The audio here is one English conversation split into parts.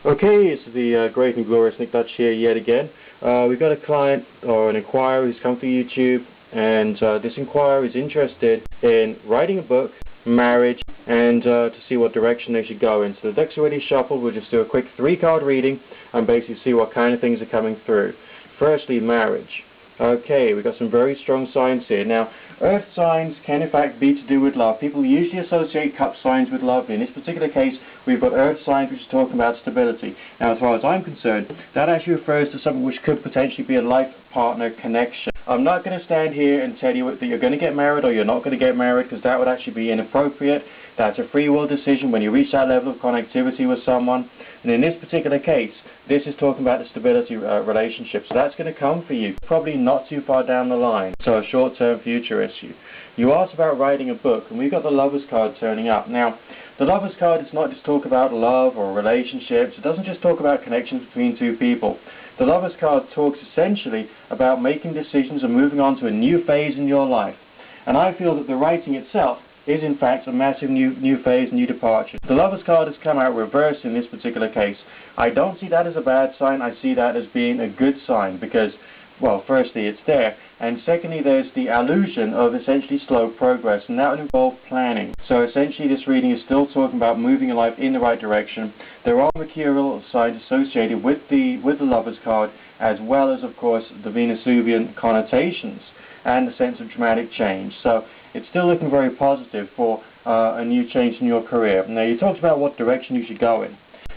Okay, it's the great and glorious Nick Dutch here yet again. We've got a client or an inquirer who's come through YouTube, and this inquirer is interested in writing a book, marriage, and to see what direction they should go in. So the deck's already shuffled. We'll just do a quick 3-card reading and basically see what kind of things are coming through. Firstly, marriage. Okay, we've got some very strong signs here. Now, earth signs can in fact be to do with love. People usually associate cup signs with love. In this particular case, we've got earth signs which are talking about stability. Now, as far as I'm concerned, that actually refers to something which could potentially be a life partner connection. I'm not going to stand here and tell you that you're going to get married or you're not going to get married, because that would actually be inappropriate. That's a free will decision when you reach that level of connectivity with someone. And in this particular case, this is talking about the stability relationship. So that's going to come for you probably not too far down the line. So a short-term future issue. You asked about writing a book, and we've got the Lovers card turning up. Now, the Lovers card is not just talk about love or relationships. It doesn't just talk about connections between two people. The Lovers card talks essentially about making decisions and moving on to a new phase in your life. And I feel that the writing itself is in fact a massive new phase, new departure. The Lovers card has come out reversed in this particular case. I don't see that as a bad sign. I see that as being a good sign because, well, firstly it's there, and secondly there's the allusion of essentially slow progress, and that would involve planning. So essentially this reading is still talking about moving your life in the right direction. There are mercurial signs associated with the Lovers card, as well as of course the Venusian connotations and the sense of dramatic change. So it's still looking very positive for a new change in your career. Now, you talked about what direction you should go in.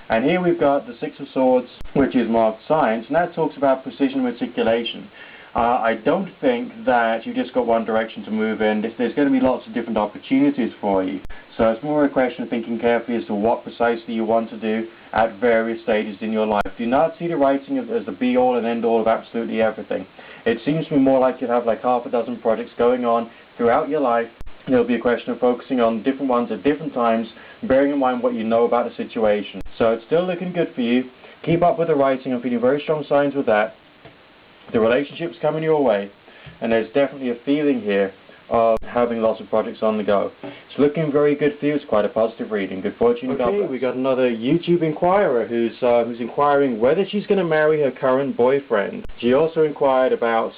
And here we've got the Six of Swords, which is marked science, and that talks about precision and articulation. I don't think that you've just got one direction to move in. There's going to be lots of different opportunities for you. So it's more a question of thinking carefully as to what precisely you want to do at various stages in your life. Do not see the writing as the be-all and end-all of absolutely everything. It seems to me more like you have like half a dozen projects going on throughout your life. There'll be a question of focusing on different ones at different times, bearing in mind what you know about the situation. So it's still looking good for you. Keep up with the writing. I'm feeling very strong signs with that. The relationship's coming your way, and there's definitely a feeling here of having lots of projects on the go. It's looking very good for you. It's quite a positive reading. Good fortune. Okay, we got another YouTube inquirer who's inquiring whether she's going to marry her current boyfriend. She also inquired about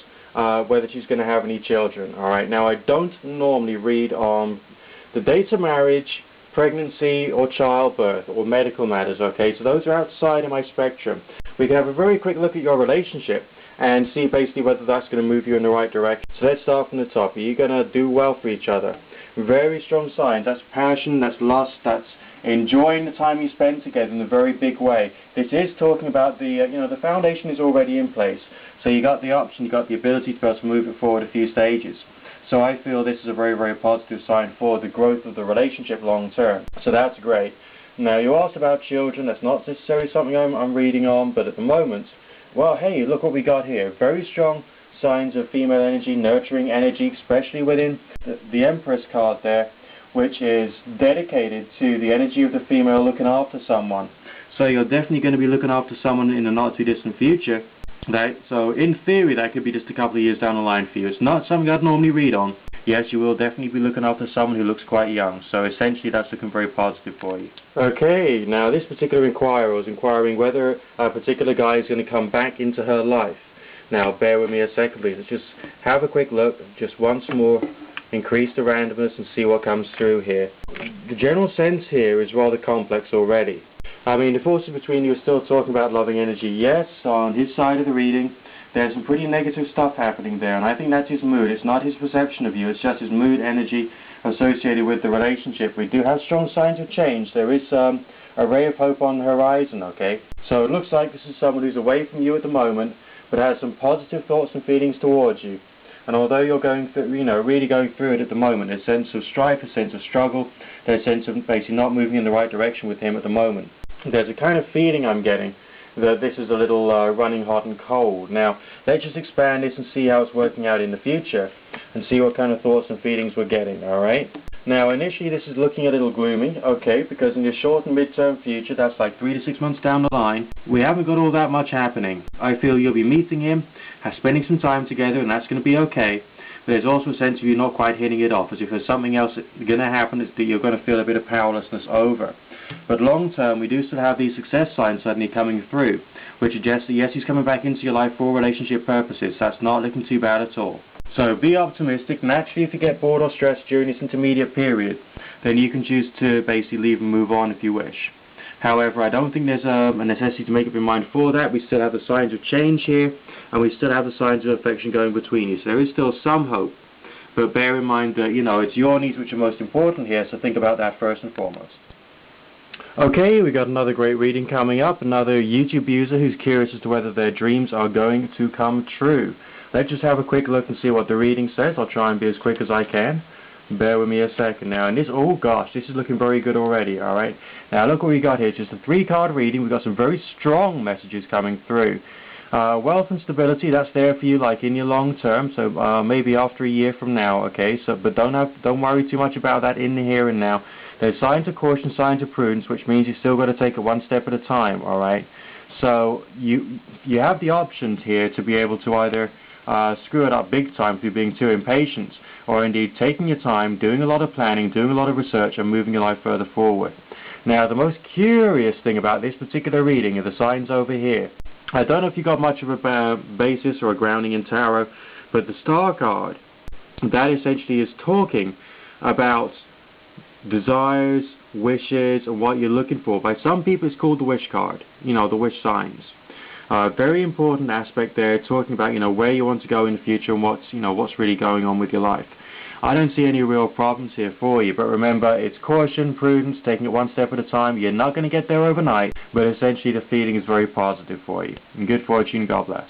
whether she's going to have any children. Alright, now I don't normally read on the dates of marriage, pregnancy, or childbirth, or medical matters, okay? So those are outside of my spectrum. We can have a very quick look at your relationship and see basically whether that's going to move you in the right direction. So let's start from the top. Are you going to do well for each other? Very strong signs. That's passion, that's lust, that's enjoying the time you spend together in a very big way. This is talking about the foundation is already in place. So you got the option, you got the ability to be able to move it forward a few stages. So I feel this is a very, very positive sign for the growth of the relationship long term. So that's great. Now you asked about children. That's not necessarily something I'm reading on, but at the moment, well, hey, look what we got here. Very strong signs of female energy, nurturing energy, especially within the Empress card there, which is dedicated to the energy of the female looking after someone. So you're definitely going to be looking after someone in the not too distant future. Right? So in theory that could be just a couple of years down the line for you. It's not something I'd normally read on. Yes, you will definitely be looking after someone who looks quite young. So essentially that's looking very positive for you. Okay, now this particular inquirer was inquiring whether a particular guy is going to come back into her life. Now bear with me a second please. Let's just have a quick look, just once more, increase the randomness and see what comes through here. The general sense here is rather complex already. I mean, the forces between you are still talking about loving energy. Yes, on his side of the reading, there's some pretty negative stuff happening there, and I think that's his mood. It's not his perception of you, it's just his mood energy associated with the relationship. We do have strong signs of change. There is a ray of hope on the horizon, okay? So it looks like this is someone who's away from you at the moment, but has some positive thoughts and feelings towards you. And although you're going through, really going through it at the moment, a sense of strife, a sense of struggle, there's a sense of basically not moving in the right direction with him at the moment. There's a kind of feeling I'm getting that this is a little running hot and cold. Now, let's just expand this and see how it's working out in the future and see what kind of thoughts and feelings we're getting, alright? Now, initially this is looking a little gloomy, okay, because in the short and mid-term future, that's like 3 to 6 months down the line, we haven't got all that much happening. I feel you'll be meeting him, spending some time together, and that's going to be okay. There's also a sense of you not quite hitting it off, as if there's something else going to happen that you're going to feel a bit of powerlessness over. But long term, we do still have these success signs suddenly coming through, which suggests that yes, he's coming back into your life for relationship purposes. That's not looking too bad at all. So be optimistic. Naturally, if you get bored or stressed during this intermediate period, then you can choose to basically leave and move on if you wish. However, I don't think there's a necessity to make up your mind for that. We still have the signs of change here, and we still have the signs of affection going between you. So there is still some hope. But bear in mind that, it's your needs which are most important here, so think about that first and foremost. Okay, we got another great reading coming up. Another YouTube user who's curious as to whether their dreams are going to come true. Let's just have a quick look and see what the reading says. I'll try and be as quick as I can. Bear with me a second now. And this, oh gosh, this is looking very good already, alright? Now look what we got here. It's just a 3-card reading. We've got some very strong messages coming through. Wealth and stability, that's there for you like in your long term, so maybe after a year from now, okay? So, but don't worry too much about that in the here and now. There's signs of caution, signs of prudence, which means you've still got to take it one step at a time, alright? So you have the options here to be able to either screw it up big time through being too impatient, or indeed taking your time, doing a lot of planning, doing a lot of research, and moving your life further forward. Now, the most curious thing about this particular reading are the signs over here. I don't know if you got much of a basis or a grounding in tarot, but the Star card, that essentially is talking about desires, wishes, and what you're looking for. By some people it's called the wish card, the wish signs. Very important aspect there, talking about where you want to go in the future and what's really going on with your life. I don't see any real problems here for you, but remember, it's caution, prudence, taking it one step at a time. You're not going to get there overnight, but essentially the feeling is very positive for you. And good fortune, God bless.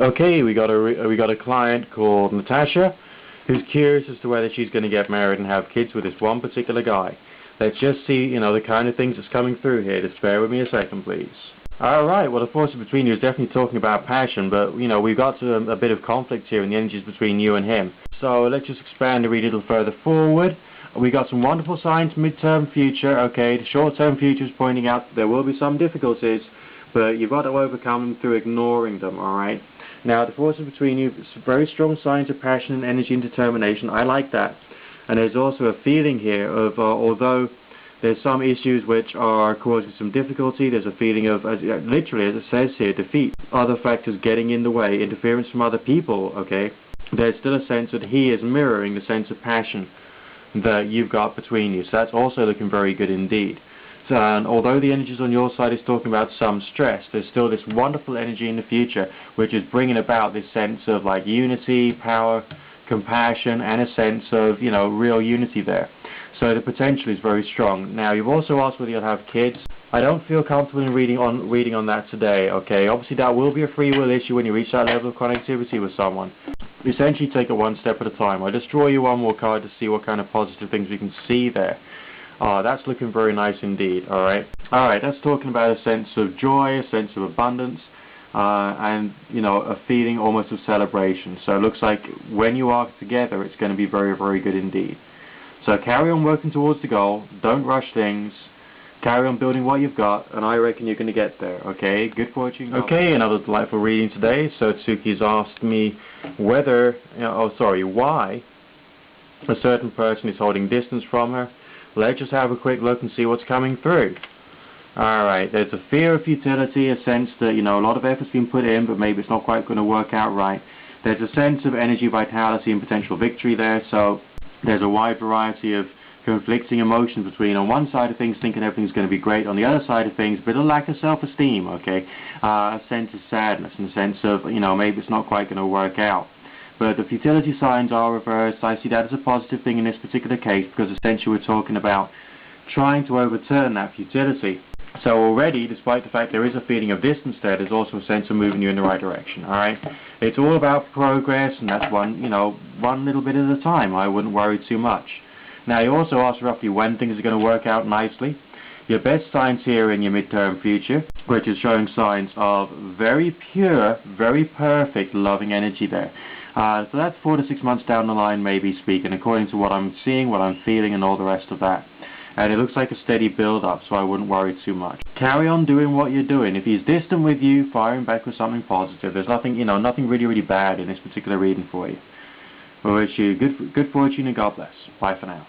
Okay, we got a client called Natasha, who's curious as to whether she's going to get married and have kids with this one particular guy. Let's just see, the kind of things that's coming through here. Just bear with me a second, please. Alright, well the force between you is definitely talking about passion, but we've got a bit of conflict here in the energies between you and him. So let's just expand and read a little further forward. We got some wonderful signs, midterm future, okay. The short-term future is pointing out there will be some difficulties, but you've got to overcome them through ignoring them, alright. Now the forces between you, very strong signs of passion and energy and determination. I like that. And there's also a feeling here of, although there's some issues which are causing some difficulty, there's a feeling of, literally as it says here, defeat, other factors getting in the way, interference from other people, okay? There's still a sense that he is mirroring the sense of passion that you've got between you. So that's also looking very good indeed. So, and although the energies on your side is talking about some stress, there's still this wonderful energy in the future which is bringing about this sense of like unity, power, compassion, and a sense of, real unity there. So the potential is very strong. Now, you've also asked whether you'll have kids. I don't feel comfortable in reading on that today, okay? Obviously, that will be a free will issue when you reach that level of connectivity with someone. Essentially, take it one step at a time. I'll just draw you one more card to see what kind of positive things we can see there. That's looking very nice indeed, alright? Alright, that's talking about a sense of joy, a sense of abundance, and, a feeling almost of celebration. So it looks like when you are together, it's going to be very, very good indeed. So carry on working towards the goal, don't rush things, carry on building what you've got, and I reckon you're going to get there, okay? Good fortune. Okay, another delightful reading today. So Tsuki's asked me why a certain person is holding distance from her. Let's just have a quick look and see what's coming through. Alright, there's a fear of futility, a sense that, a lot of effort's been put in, but maybe it's not quite going to work out right. There's a sense of energy, vitality, and potential victory there, so there's a wide variety of conflicting emotions between, on one side of things, thinking everything's going to be great, on the other side of things, a bit of lack of self-esteem, okay? A sense of sadness, and a sense of, maybe it's not quite going to work out. But the futility signs are reversed. I see that as a positive thing in this particular case, because essentially we're talking about trying to overturn that futility. So already, despite the fact there is a feeling of distance there's also a sense of moving you in the right direction, alright? It's all about progress, and that's one little bit at a time. I wouldn't worry too much. Now, you also asked roughly when things are going to work out nicely. Your best signs here in your midterm future, which is showing signs of very pure, very perfect, loving energy there. So that's 4 to 6 months down the line, maybe speaking, according to what I'm seeing, what I'm feeling, and all the rest of that. And it looks like a steady build-up, so I wouldn't worry too much. Carry on doing what you're doing. If he's distant with you, firing back with something positive. There's nothing, nothing really, really bad in this particular reading for you. I wish you good fortune and God bless. Bye for now.